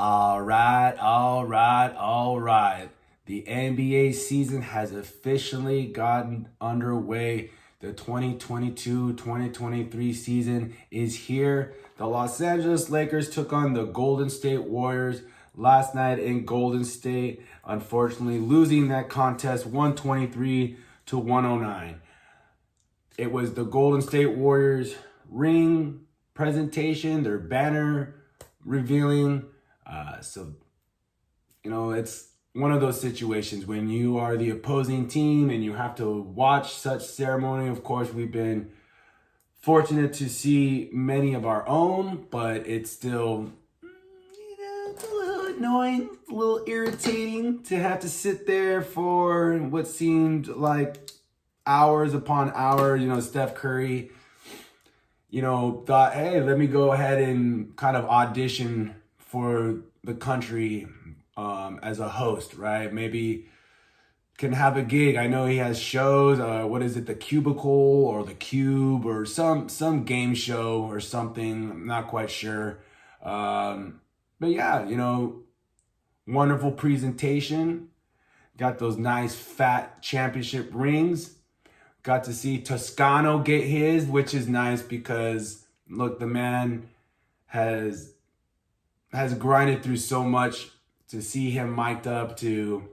All right. The NBA season has officially gotten underway. The 2022-2023 season is here. The Los Angeles Lakers took on the Golden State Warriors last night in Golden State, unfortunately losing that contest 123-109. It was the Golden State Warriors ring presentation, their banner revealing. It's one of those situations when you are the opposing team and you have to watch such ceremony. Of course, we've been fortunate to see many of our own, but it's still, it's a little annoying, a little irritating to have to sit there for what seemed like hours upon hours. Steph Curry, thought, hey, let me go ahead and kind of audition for the country as a host, right? Maybe can have a gig. I know he has shows. What is it, the Cubicle or the Cube or some game show or something? I'm not quite sure. But yeah, wonderful presentation. Got those nice fat championship rings. Got to see Toscano get his, which is nice because look, the man has grinded through so much. To see him mic'd up, to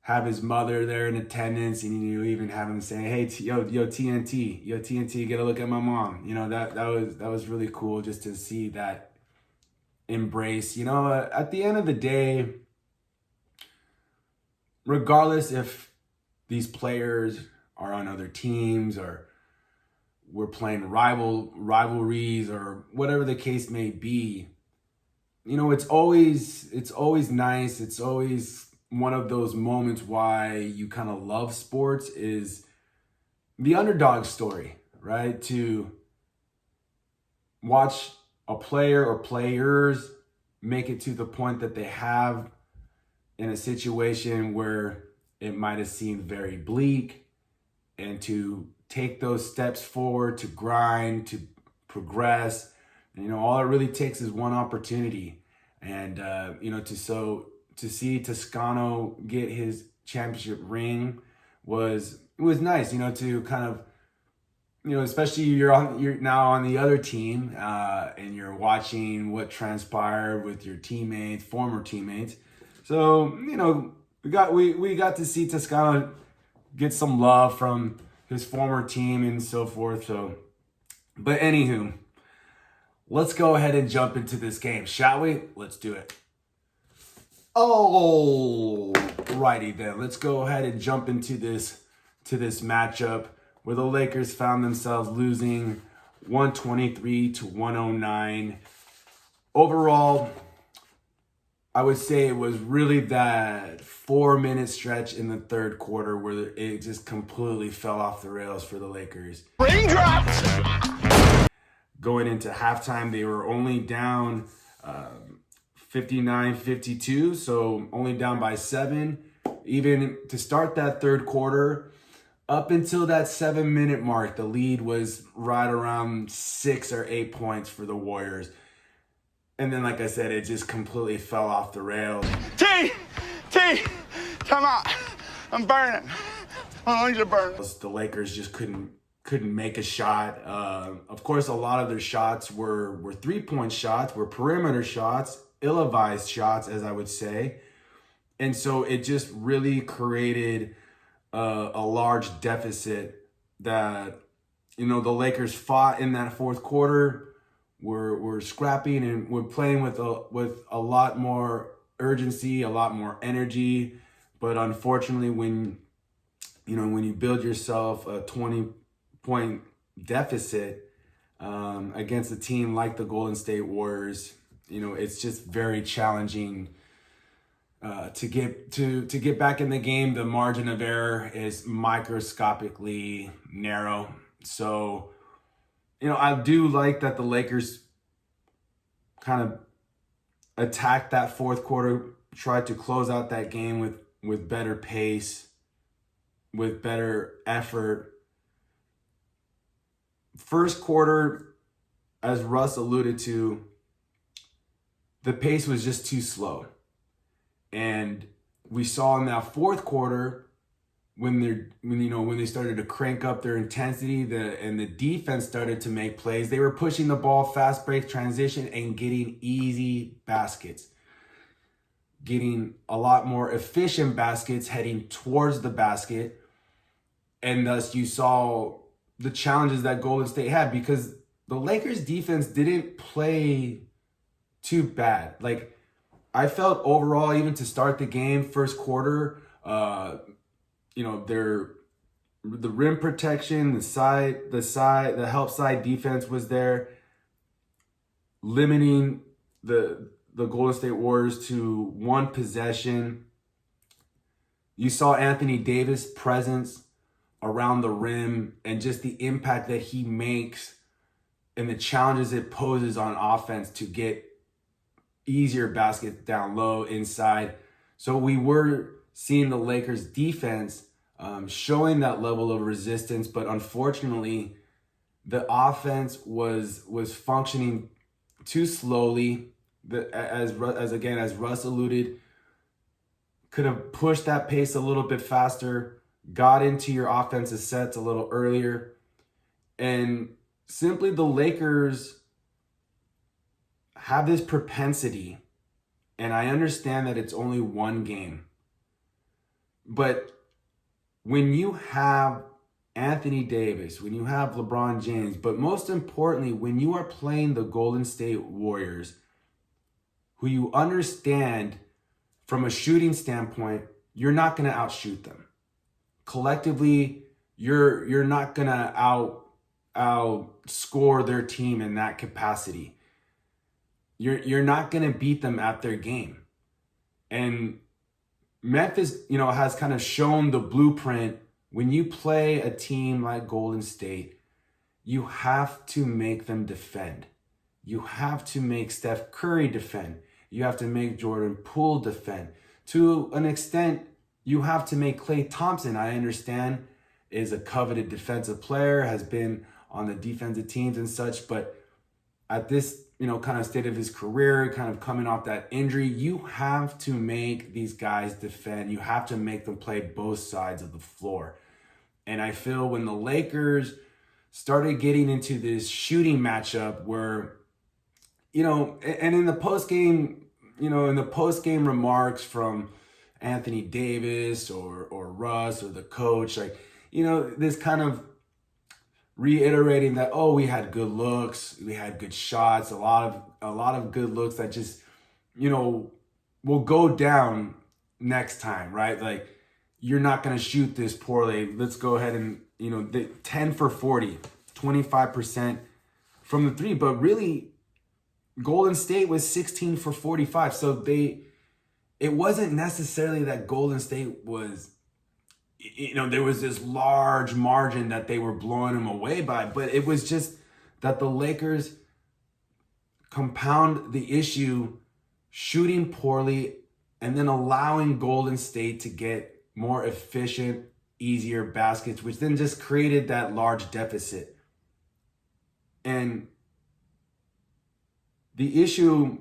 have his mother there in attendance, and you even have him saying, "Hey, yo TNT, get a look at my mom." That was really cool just to see that embrace. At the end of the day, regardless if these players are on other teams or we're playing rivalries or whatever the case may be, it's always nice. It's always one of those moments why you kind of love sports is the underdog story, right? To watch a player or players make it to the point that they have in a situation where it might have seemed very bleak, and to take those steps forward, to grind, to progress. All it really takes is one opportunity. And, to see Toscano get his championship ring was nice, to kind of, especially you're now on the other team, and you're watching what transpired with your teammates, former teammates. So, we got to see Toscano get some love from his former team and so forth. So, but anywho, let's go ahead and jump into this game, shall we? Let's do it. Alrighty then. Let's go ahead and jump into this matchup where the Lakers found themselves losing 123-109. Overall, I would say it was really that 4-minute stretch in the third quarter where it just completely fell off the rails for the Lakers. Raindrops! Going into halftime, they were only down 59-52, so only down by 7. Even to start that third quarter, up until that 7-minute mark, the lead was right around 6 or 8 points for the Warriors. And then, like I said, it just completely fell off the rails. T, come out. I'm burning. My lungs are burning. The Lakers just couldn't make a shot. Of course, a lot of their shots were 3-point shots, were perimeter shots, ill-advised shots, as I would say. And so it just really created a large deficit that, the Lakers fought in that fourth quarter. We're scrapping and we're playing with a lot more urgency, a lot more energy. But unfortunately, when you build yourself a 20-point deficit against a team like the Golden State Warriors, it's just very challenging to get back in the game. The margin of error is microscopically narrow. So, I do like that the Lakers kind of attacked that fourth quarter, tried to close out that game with better pace, with better effort. First quarter, as Russ alluded to, the pace was just too slow. And we saw in that fourth quarter when they started to crank up their intensity, and the defense started to make plays. They were pushing the ball, fast break, transition, and getting easy baskets, getting a lot more efficient baskets heading towards the basket. And thus you saw the challenges that Golden State had, because the Lakers defense didn't play too bad. Like, I felt overall, even to start the game, first quarter, the rim protection, the help side defense was there, limiting the Golden State Warriors to one possession. You saw Anthony Davis' presence around the rim and just the impact that he makes and the challenges it poses on offense to get easier baskets down low, inside. So we were seeing the Lakers defense showing that level of resistance, but unfortunately the offense was functioning too slowly. As Russ alluded, could have pushed that pace a little bit faster, got into your offensive sets a little earlier, and simply the Lakers have this propensity, and I understand that it's only one game, but when you have Anthony Davis, when you have LeBron James, but most importantly, when you are playing the Golden State Warriors, who you understand from a shooting standpoint, you're not going to outshoot them. Collectively, you're not going to outscore their team in that capacity. You're not going to beat them at their game. And Memphis, has kind of shown the blueprint. When you play a team like Golden State, you have to make them defend. You have to make Steph Curry defend. You have to make Jordan Poole defend. To an extent, you have to make Klay Thompson, I understand, is a coveted defensive player, has been on the defensive teams and such, but at this, kind of state of his career, kind of coming off that injury, you have to make these guys defend. You have to make them play both sides of the floor. And I feel when the Lakers started getting into this shooting matchup where, and in the postgame remarks from Anthony Davis or Russ or the coach, this kind of reiterating that, we had good looks, we had good shots, a lot of good looks that just, will go down next time, right? Like, you're not going to shoot this poorly. Let's go ahead and, 10 for 40, 25% from the three. But really, Golden State was 16 for 45. So it wasn't necessarily that Golden State was, there was this large margin that they were blowing them away by, but it was just that the Lakers compound the issue, shooting poorly, and then allowing Golden State to get more efficient, easier baskets, which then just created that large deficit. And the issue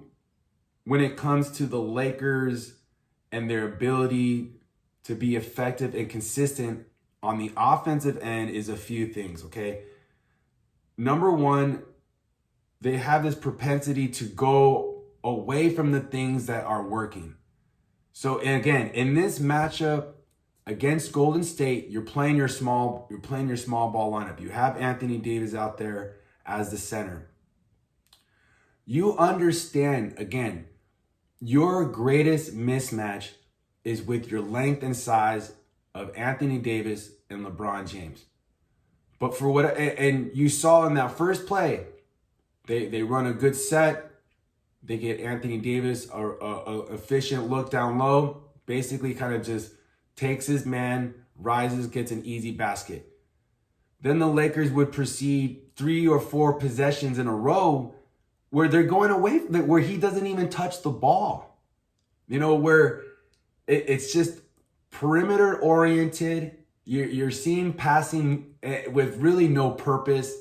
when it comes to the Lakers and their ability to be effective and consistent on the offensive end is a few things, okay? Number one, they have this propensity to go away from the things that are working. So, and again, in this matchup against Golden State, you're playing your small ball lineup. You have Anthony Davis out there as the center. You understand, again, your greatest mismatch is with your length and size of Anthony Davis and LeBron James. But and you saw in that first play, they run a good set. They get Anthony Davis a efficient look down low, basically kind of just takes his man, rises, gets an easy basket. Then the Lakers would proceed 3 or 4 possessions in a row where they're going away from it, where he doesn't even touch the ball. Where it's just perimeter oriented. You're seeing passing with really no purpose.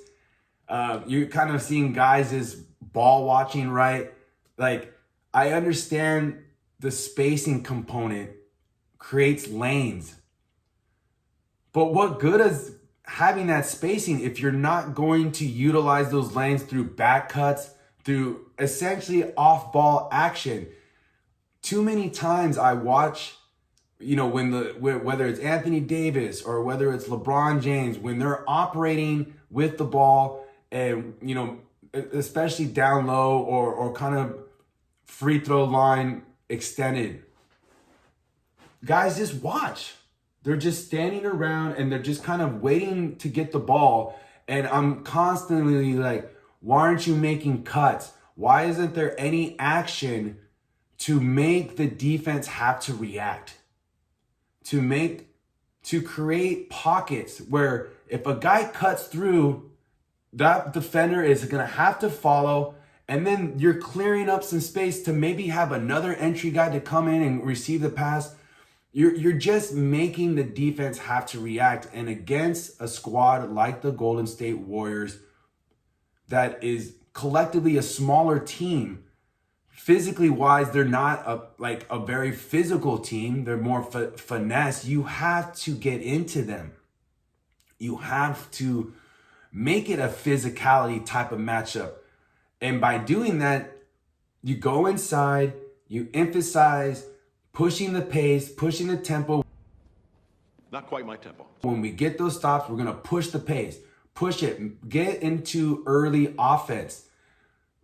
You're kind of seeing guys as ball watching, right? Like, I understand the spacing component creates lanes. But what good is having that spacing if you're not going to utilize those lanes through back cuts, through essentially off-ball action? Too many times I watch, whether it's Anthony Davis or whether it's LeBron James, when they're operating with the ball and, especially down low or kind of free throw line extended, guys just watch. They're just standing around and they're just kind of waiting to get the ball. And I'm constantly like, why aren't you making cuts? Why isn't there any action to make the defense have to react? To create pockets where if a guy cuts through, that defender is going to have to follow, and then you're clearing up some space to maybe have another entry guy to come in and receive the pass. You're just making the defense have to react. And against a squad like the Golden State Warriors, that is collectively a smaller team, physically wise, they're not a very physical team. They're more finesse. You have to get into them. You have to make it a physicality type of matchup. And by doing that, you go inside, you emphasize pushing the pace, pushing the tempo. Not quite my tempo. When we get those stops, we're going to push the pace, push it, get into early offense.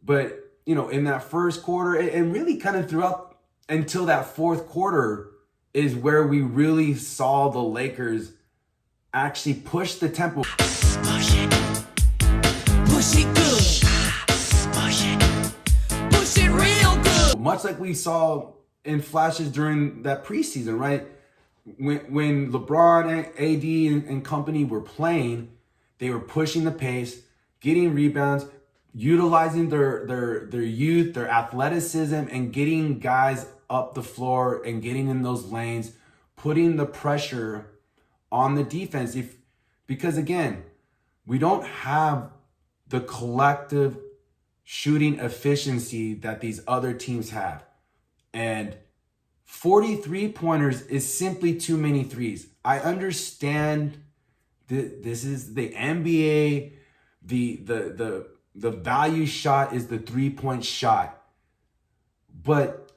But, in that first quarter and really kind of throughout until that fourth quarter is where we really saw the Lakers actually push the tempo. Push it good. Push it real good. Much like we saw in flashes during that preseason, right? When LeBron, AD, and company were playing, they were pushing the pace, getting rebounds, utilizing their youth, their athleticism, and getting guys up the floor and getting in those lanes, putting the pressure on the defense. Because again, we don't have the collective shooting efficiency that these other teams have. And 43 pointers is simply too many threes. I understand this is the NBA, the value shot is the 3-point shot. But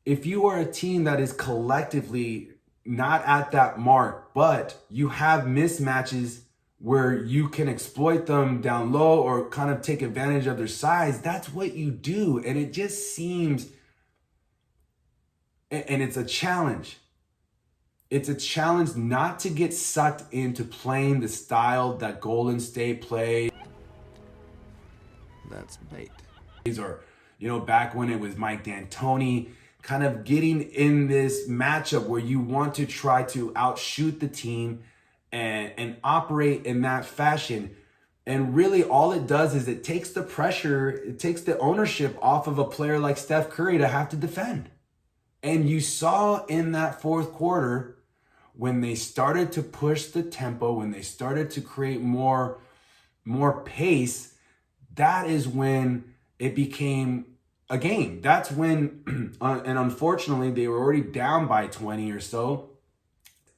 if you are a team that is collectively not at that mark, but you have mismatches where you can exploit them down low or kind of take advantage of their size, that's what you do. And it just seems, and it's a challenge. It's a challenge not to get sucked into playing the style that Golden State plays. That's bait. Or, back when it was Mike D'Antoni, kind of getting in this matchup where you want to try to outshoot the team and operate in that fashion. And really all it does is it takes the pressure, it takes the ownership off of a player like Steph Curry to have to defend. And you saw in that fourth quarter, when they started to push the tempo, when they started to create more pace, that is when it became a game. That's when, and unfortunately, they were already down by 20 or so.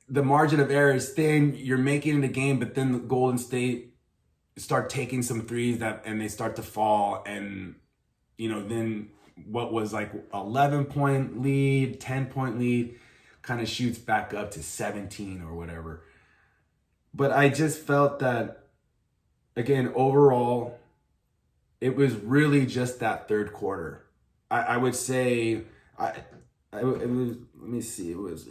The margin of error is thin. You're making it a game, but then the Golden State start taking some threes and they start to fall. And, then what was like 11-point lead, 10-point lead, kind of shoots back up to 17 or whatever. But I just felt that, again, overall, it was really just that third quarter. I would say, it was, let me see, it was,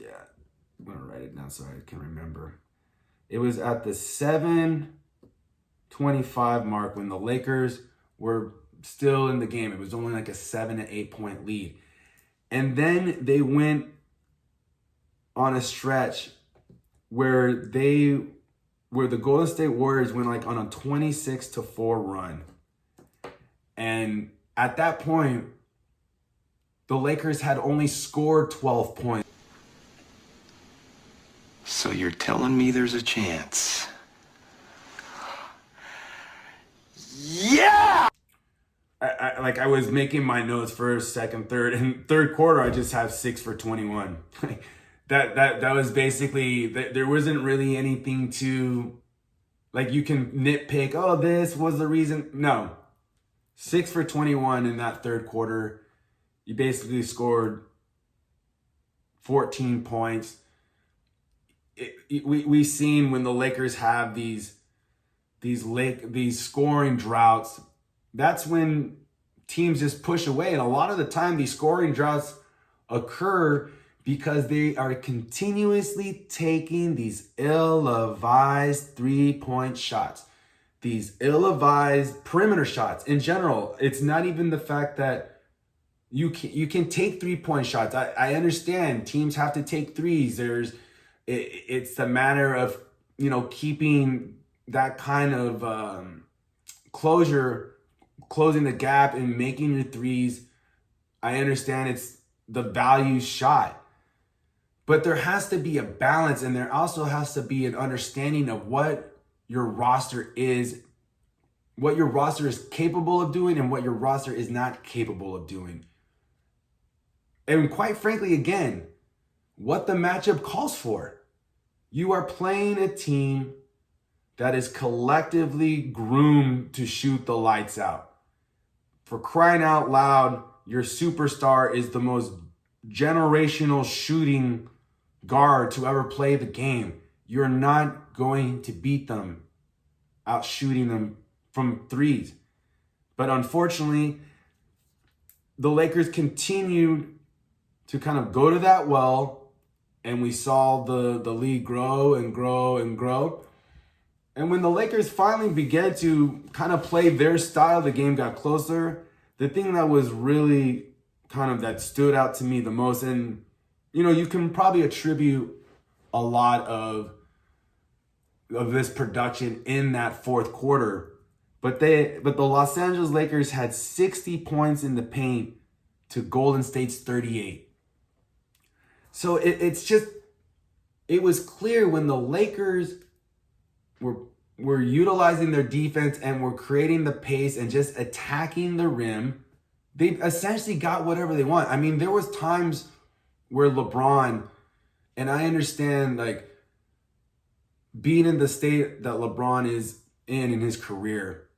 I'm going to write it down so I can remember. It was at the 7:25 mark when the Lakers were still in the game. It was only like a 7 to 8 point lead. And then they went on a stretch where the Golden State Warriors went like on a 26-4 run. And at that point, the Lakers had only scored 12 points. So you're telling me there's a chance? Yeah! like I was making my notes first, second, third, and third quarter. I just have 6 for 21. that was basically there wasn't really anything to like you can nitpick. Oh, this was the reason. No, 6 for 21 in that third quarter. You basically scored 14 points. We seen when the Lakers have these scoring droughts, that's when teams just push away. And a lot of the time these scoring droughts occur because they are continuously taking these ill-advised 3-point shots, these ill-advised perimeter shots. In general, it's not even the fact that you can take 3-point shots. I understand teams have to take threes. It's a matter of, keeping that kind of closing the gap and making your threes. I understand it's the value shot, but there has to be a balance, and there also has to be an understanding of what your roster is capable of doing and what your roster is not capable of doing. And quite frankly, again, what the matchup calls for. You are playing a team that is collectively groomed to shoot the lights out. For crying out loud, your superstar is the most generational shooting guard to ever play the game. You're not going to beat them out shooting them from threes. But unfortunately, the Lakers continued to kind of go to that well, and we saw the lead grow and grow and grow. And when the Lakers finally began to kind of play their style, the game got closer. The thing that was really kind of that stood out to me the most, and you can probably attribute a lot of this production in that fourth quarter, but the Los Angeles Lakers had 60 points in the paint to Golden State's 38. So it was clear when the Lakers were utilizing their defense and were creating the pace and just attacking the rim, they essentially got whatever they want. I mean, there was times where LeBron, and I understand like being in the state that LeBron is in his career,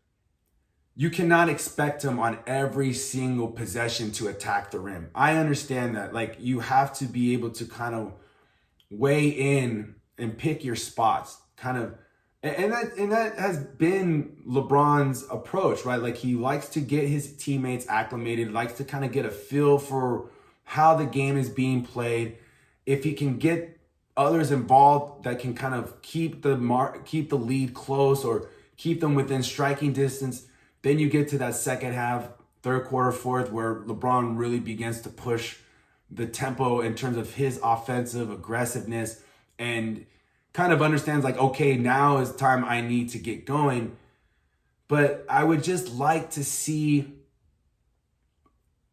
you cannot expect him on every single possession to attack the rim. I understand that. Like, you have to be able to kind of weigh in and pick your spots, kind of. And that has been LeBron's approach, right? Like, he likes to get his teammates acclimated, likes to kind of get a feel for how the game is being played. If he can get others involved that can kind of keep the lead close or keep them within striking distance, then you get to that second half, third quarter, fourth, where LeBron really begins to push the tempo in terms of his offensive aggressiveness and kind of understands like, okay, now is time I need to get going. But I would just like to see,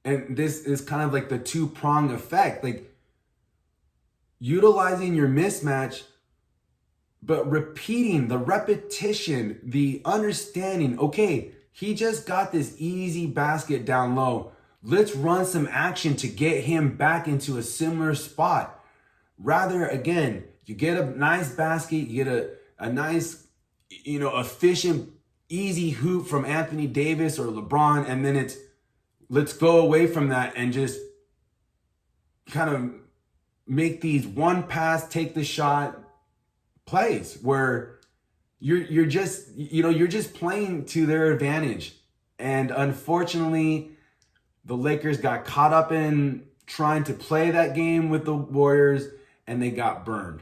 and this is kind of like the two-pronged effect, like utilizing your mismatch, but repeating the repetition, the understanding, okay, he just got this easy basket down low. Let's run some action to get him back into a similar spot. Rather, again, you get a nice basket, you get a nice, efficient, easy hoop from Anthony Davis or LeBron, and then let's go away from that and just kind of make these one pass, take the shot plays where you're just playing to their advantage. And unfortunately, the Lakers got caught up in trying to play that game with the Warriors, and they got burned.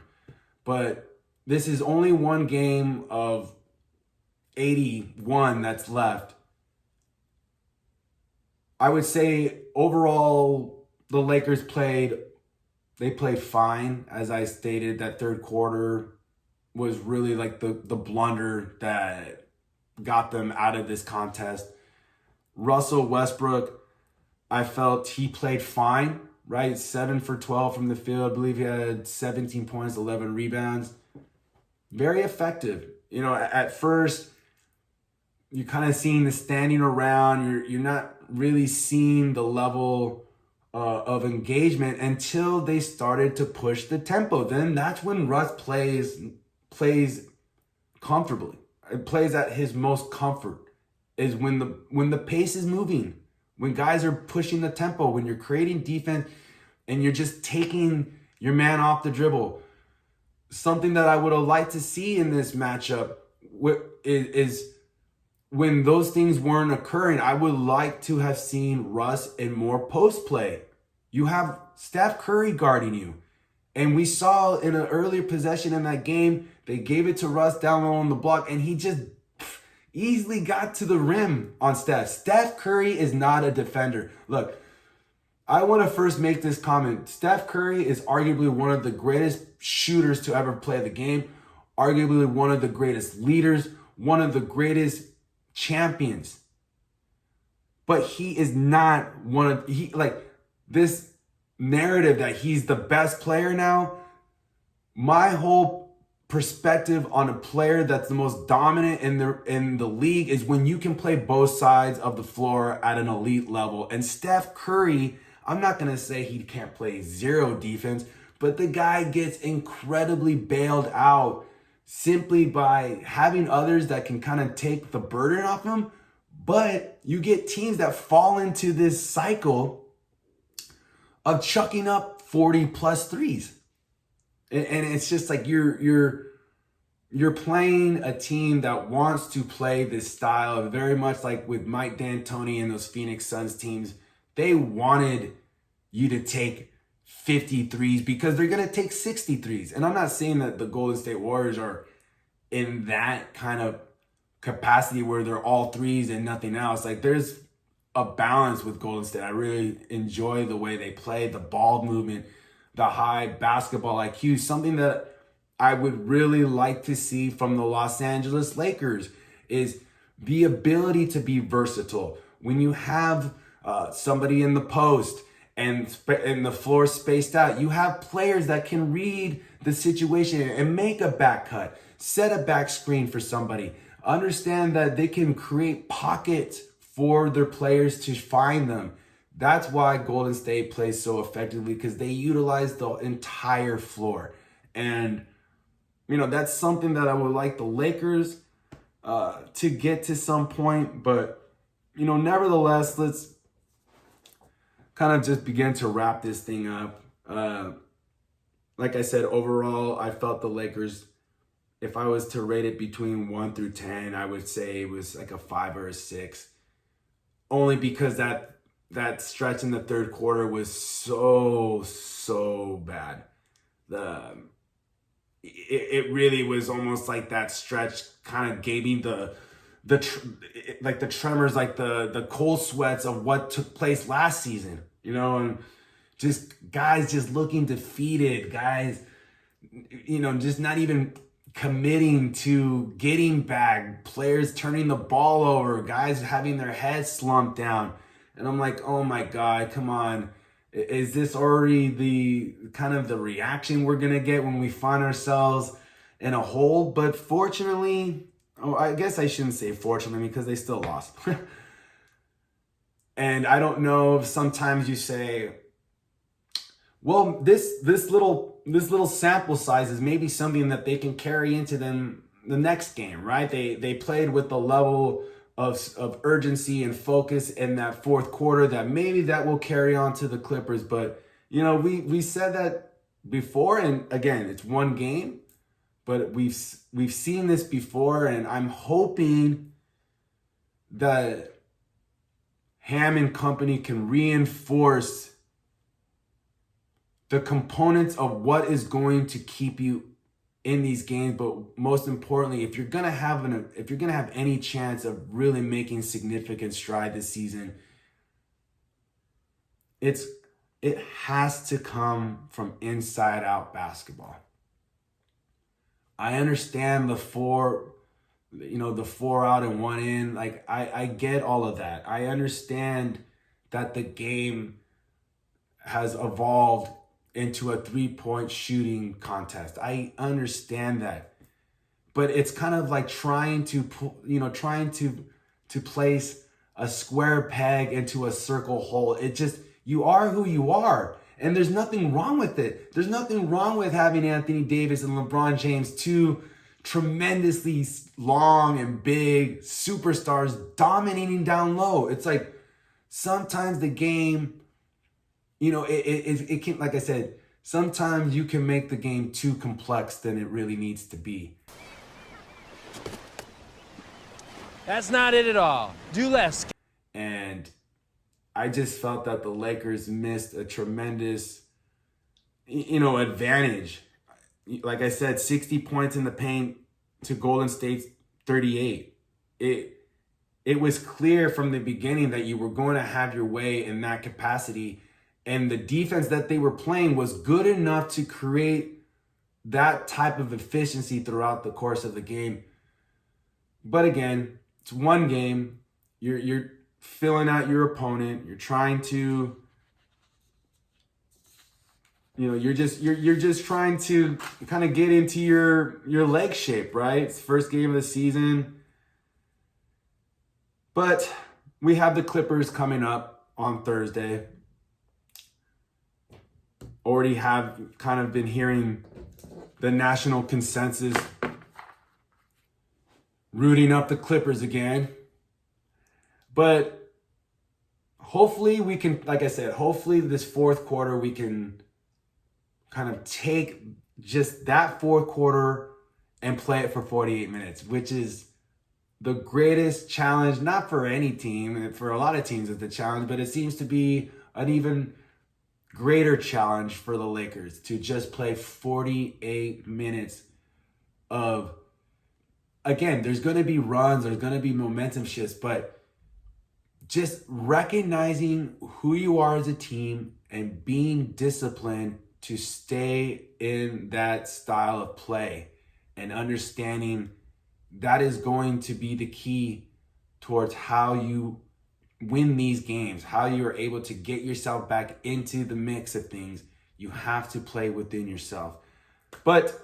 But this is only one game of 81 that's left. I would say overall, the Lakers played fine. As I stated, that third quarter was really like the blunder that got them out of this contest. Russell Westbrook, I felt he played fine, right? 7 for 12 from the field. I believe he had 17 points, 11 rebounds. Very effective. At first, you're kind of seeing the standing around. You're not really seeing the level of engagement until they started to push the tempo. Then that's when Russ plays comfortably. It plays at his most comfort is when the pace is moving, when guys are pushing the tempo, when you're creating defense and you're just taking your man off the dribble. Something that I would have liked to see in this matchup is when those things weren't occurring, I would like to have seen Russ in more post play. You have Steph Curry guarding you. And we saw in an earlier possession in that game, they gave it to Russ down low on the block, and he just easily got to the rim on Steph. Steph Curry is not a defender. Look, I want to first make this comment. Steph Curry is arguably one of the greatest shooters to ever play the game, arguably one of the greatest leaders, one of the greatest champions. But he is not this narrative that he's the best player now. My whole perspective on a player that's the most dominant in the league is when you can play both sides of the floor at an elite level. And Steph Curry, I'm not going to say he can't play zero defense, but the guy gets incredibly bailed out simply by having others that can kind of take the burden off him. But you get teams that fall into this cycle of chucking up 40 plus threes. And it's just like you're playing a team that wants to play this style, very much like with Mike D'Antoni and those Phoenix Suns teams. They wanted you to take 50 threes because they're going to take 60 threes. And I'm not saying that the Golden State Warriors are in that kind of capacity where they're all threes and nothing else. Like, there's a balance with Golden State. I really enjoy the way they play, the ball movement, the high basketball IQ, something that I would really like to see from the Los Angeles Lakers is the ability to be versatile. When you have somebody in the post and the floor spaced out, you have players that can read the situation and make a back cut, set a back screen for somebody, understand that they can create pockets for their players to find them. That's why Golden State plays so effectively, because they utilize the entire floor. And, that's something that I would like the Lakers to get to some point. But, nevertheless, let's kind of just begin to wrap this thing up. Like I said, overall, I felt the Lakers, if I was to rate it between 1 through 10, I would say it was like a 5 or a 6. Only because that stretch in the third quarter was so bad. It really was almost like that stretch kind of gave me the tremors, like the cold sweats of what took place last season, and just guys just looking defeated, guys, just not even committing to getting back, players turning the ball over, guys having their heads slumped down. And I'm like, oh my God, come on. Is this already the kind of the reaction we're going to get when we find ourselves in a hole? But fortunately, I guess I shouldn't say fortunately, because they still lost. And I don't know if sometimes you say, well, this little sample size is maybe something that they can carry into the next game, right? They played with the level of urgency and focus in that fourth quarter that maybe that will carry on to the Clippers. But, we said that before, and again, it's one game, but we've seen this before, and I'm hoping that Ham and company can reinforce the components of what is going to keep you in these games. But most importantly, if you're gonna have any chance of really making significant stride this season, it has to come from inside out basketball. I understand the 4 out and 1 in. Like, I get all of that. I understand that the game has evolved into a 3-point shooting contest. I understand that. But it's kind of like trying to place a square peg into a circle hole. It just, you are who you are. And there's nothing wrong with it. There's nothing wrong with having Anthony Davis and LeBron James, two tremendously long and big superstars dominating down low. It's like sometimes the game, you know, it can, like I said, sometimes you can make the game too complex than it really needs to be. That's not it at all. Do less. And I just felt that the Lakers missed a tremendous, advantage. Like I said, 60 points in the paint to Golden State's 38. It was clear from the beginning that you were going to have your way in that capacity. And the defense that they were playing was good enough to create that type of efficiency throughout the course of the game. But again, it's one game. You're filling out your opponent. You're trying to, you're just trying to kind of get into your leg shape, right? It's the first game of the season. But we have the Clippers coming up on Thursday. Already have kind of been hearing the national consensus rooting up the Clippers again. But hopefully we can, like I said, hopefully this fourth quarter we can kind of take just that fourth quarter and play it for 48 minutes, which is the greatest challenge, not for any team. For a lot of teams it's a challenge, but it seems to be an even greater challenge for the Lakers to just play 48 minutes of, again, there's going to be runs, there's going to be momentum shifts, but just recognizing who you are as a team and being disciplined to stay in that style of play and understanding that is going to be the key towards how you win these games, how you are able to get yourself back into the mix of things. You have to play within yourself. But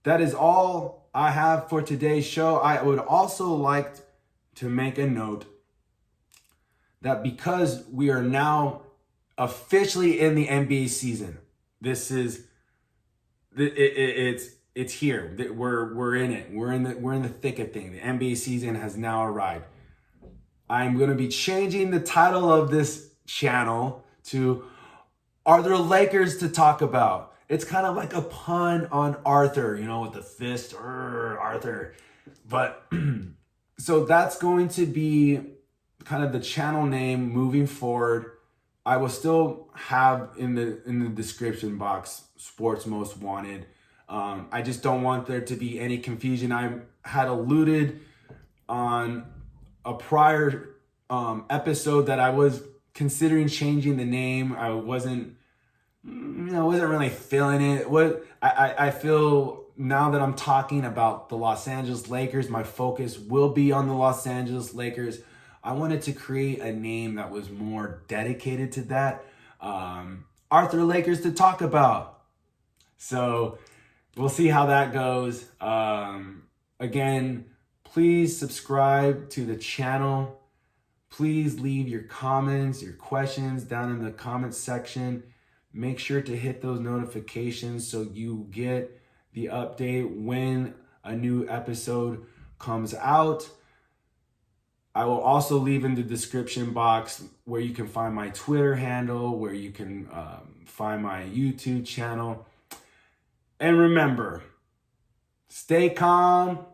that is all I have for today's show. I would also like to make a note that because we are now officially in the NBA season, this is it's here. We're in it. We're in the thick of things. The NBA season has now arrived. I'm going to be changing the title of this channel to Are There Lakers to Talk About? It's kind of like a pun on Arthur, with the fist, Arthur. But so that's going to be kind of the channel name moving forward. I will still have in the description box Sports Most Wanted. I just don't want there to be any confusion. I had alluded on a prior episode that I was considering changing the name. I wasn't really feeling it. I feel now that I'm talking about the Los Angeles Lakers, my focus will be on the Los Angeles Lakers. I wanted to create a name that was more dedicated to that. Arthur Lakers to Talk About. So we'll see how that goes. Again, please subscribe to the channel. Please leave your comments, your questions down in the comments section. Make sure to hit those notifications so you get the update when a new episode comes out. I will also leave in the description box where you can find my Twitter handle, where you can find my YouTube channel. And remember, stay calm.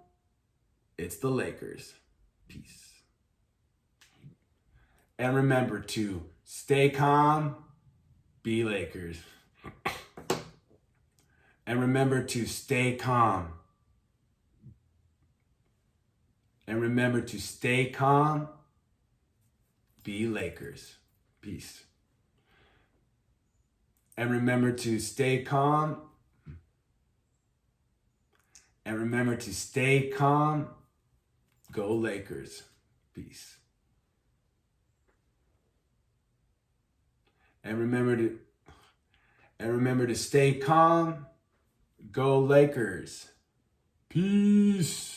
It's the Lakers. Peace. And remember to stay calm, be Lakers. And remember to stay calm. And remember to stay calm, be Lakers. Peace. And remember to stay calm. And remember to stay calm, go Lakers. Peace. And remember to stay calm, go Lakers. Peace.